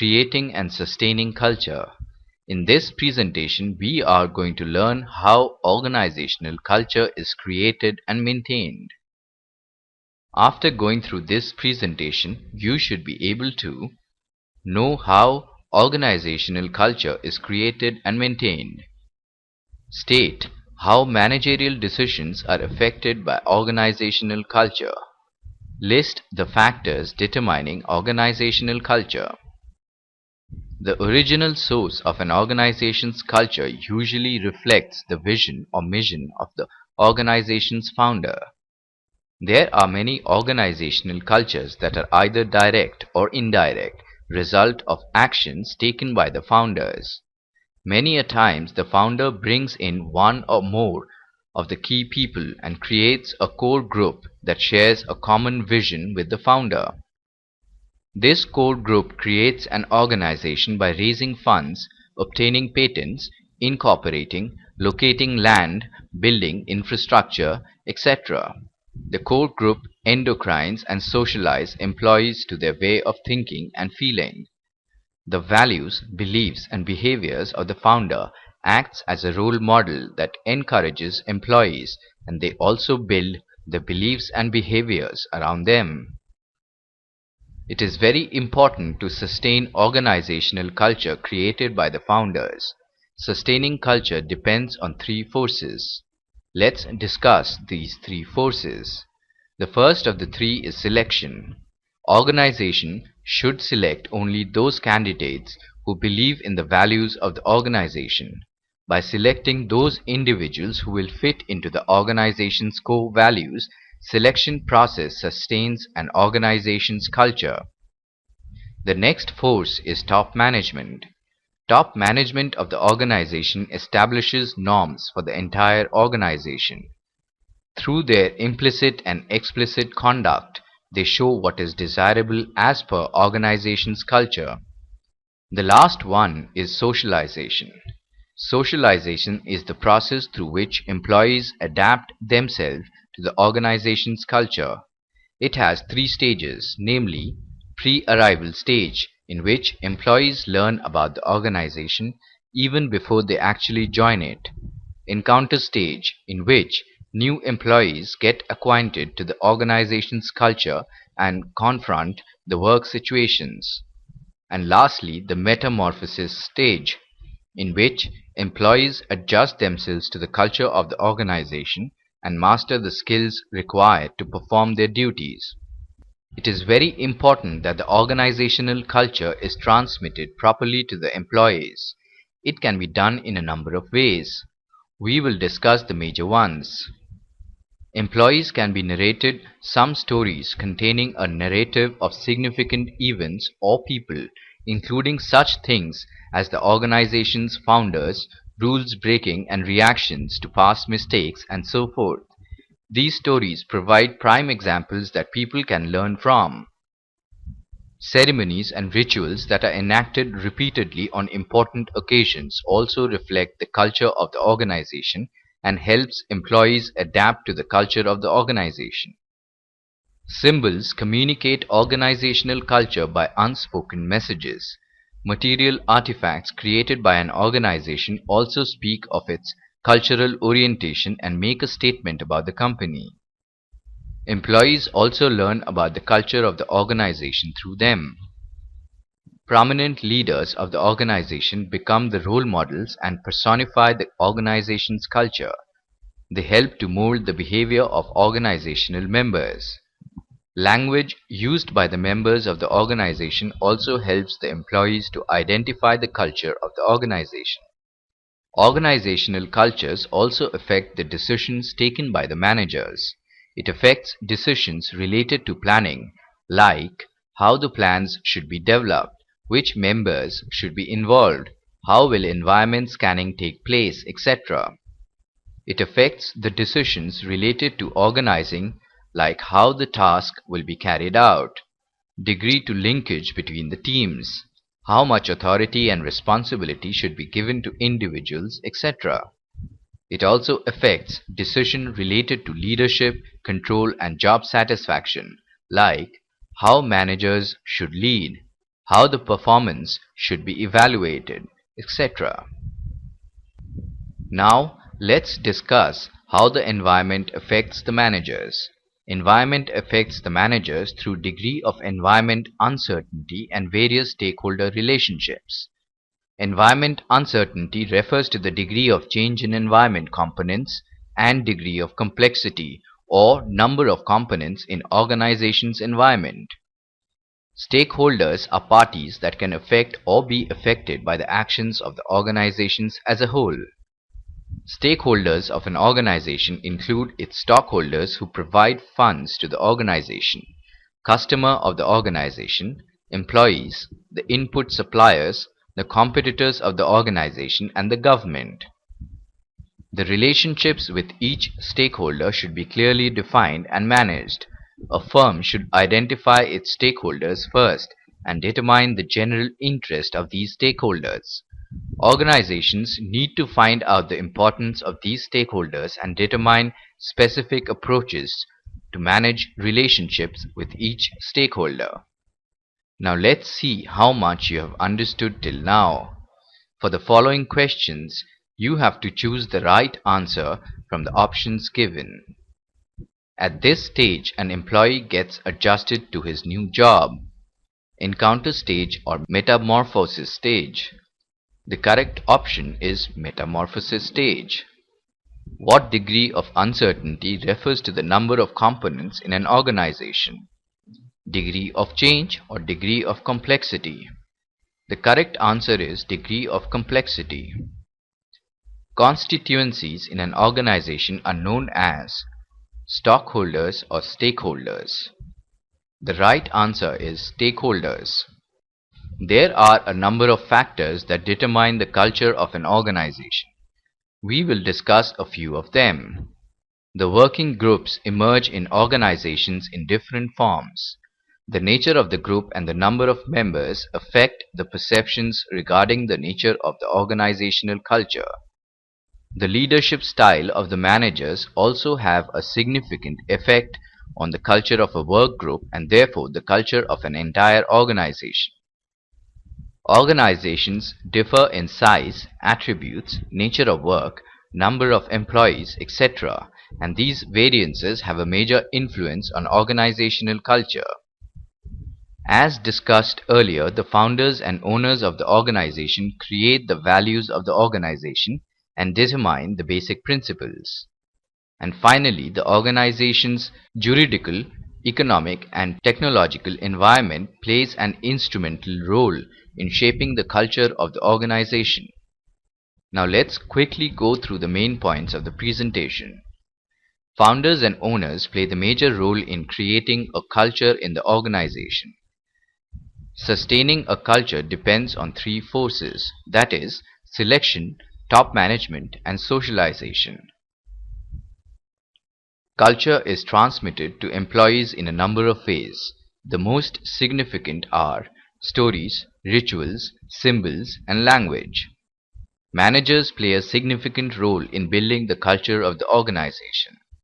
Creating and Sustaining Culture. In this presentation, we are going to learn how organizational culture is created and maintained. After going through this presentation, you should be able to know how organizational culture is created and maintained. State how managerial decisions are affected by organizational culture. List the factors determining organizational culture. The original source of an organization's culture usually reflects the vision or mission of the organization's founder. There are many organizational cultures that are either direct or indirect result of actions taken by the founders. Many a times the founder brings in one or more of the key people and creates a core group that shares a common vision with the founder. This core group creates an organization by raising funds, obtaining patents, incorporating, locating land, building infrastructure, etc. The core group endocrines and socialize employees to their way of thinking and feeling. The values, beliefs, and behaviors of the founder acts as a role model that encourages employees, and they also build the beliefs and behaviors around them. It is very important to sustain organizational culture created by the founders. Sustaining culture depends on three forces. Let's discuss these three forces. The first of the three is selection. Organization should select only those candidates who believe in the values of the organization. By selecting those individuals who will fit into the organization's core values, selection process sustains an organization's culture. The next force is top management. Top management of the organization establishes norms for the entire organization. Through their implicit and explicit conduct, they show what is desirable as per organization's culture. The last one is socialization. Socialization is the process through which employees adapt themselves to the organization's culture. It has three stages, namely, pre-arrival stage, in which employees learn about the organization even before they actually join it. Encounter stage, in which new employees get acquainted to the organization's culture and confront the work situations. And lastly, the metamorphosis stage, in which employees adjust themselves to the culture of the organization and master the skills required to perform their duties. It is very important that the organizational culture is transmitted properly to the employees. It can be done in a number of ways. We will discuss the major ones. Employees can be narrated some stories containing a narrative of significant events or people, including such things as the organization's founders, rules breaking and reactions to past mistakes, and so forth. These stories provide prime examples that people can learn from. Ceremonies and rituals that are enacted repeatedly on important occasions also reflect the culture of the organization and helps employees adapt to the culture of the organization. Symbols communicate organizational culture by unspoken messages. Material artifacts created by an organization also speak of its cultural orientation and make a statement about the company. Employees also learn about the culture of the organization through them. Prominent leaders of the organization become the role models and personify the organization's culture. They help to mold the behavior of organizational members. Language used by the members of the organization also helps the employees to identify the culture of the organization. Organizational cultures also affect the decisions taken by the managers. It affects decisions related to planning, like how the plans should be developed, which members should be involved, how will environment scanning take place, etc. It affects the decisions related to organizing, like how the task will be carried out, degree to linkage between the teams, how much authority and responsibility should be given to individuals, etc. It also affects decisions related to leadership, control, and job satisfaction, like how managers should lead, how the performance should be evaluated, etc. Now, let's discuss how the environment affects the managers. Environment affects the managers through degree of environment uncertainty and various stakeholder relationships. Environment uncertainty refers to the degree of change in environment components and degree of complexity or number of components in organization's environment. Stakeholders are parties that can affect or be affected by the actions of the organizations as a whole. Stakeholders of an organization include its stockholders who provide funds to the organization, customer of the organization, employees, the input suppliers, the competitors of the organization, and the government. The relationships with each stakeholder should be clearly defined and managed. A firm should identify its stakeholders first and determine the general interest of these stakeholders. Organizations need to find out the importance of these stakeholders and determine specific approaches to manage relationships with each stakeholder. Now let's see how much you have understood till now. For the following questions, you have to choose the right answer from the options given. At this stage, an employee gets adjusted to his new job. Encounter stage or metamorphosis stage. The correct option is metamorphosis stage. What degree of uncertainty refers to the number of components in an organization? Degree of change or degree of complexity? The correct answer is degree of complexity. Constituencies in an organization are known as stockholders or stakeholders. The right answer is stakeholders. There are a number of factors that determine the culture of an organization. We will discuss a few of them. The working groups emerge in organizations in different forms. The nature of the group and the number of members affect the perceptions regarding the nature of the organizational culture. The leadership style of the managers also have a significant effect on the culture of a work group and therefore the culture of an entire organization. Organizations differ in size, attributes, nature of work, number of employees, etc., and these variances have a major influence on organizational culture. As discussed earlier, the founders and owners of the organization create the values of the organization and determine the basic principles. And finally, the organization's juridical, economic, and technological environment plays an instrumental role in shaping the culture of the organization. Now let's quickly go through the main points of the presentation. Founders and owners play the major role in creating a culture in the organization. Sustaining a culture depends on three forces, that is, selection, top management, and socialization. Culture is transmitted to employees in a number of ways. The most significant are stories, rituals, symbols, and language. Managers play a significant role in building the culture of the organization.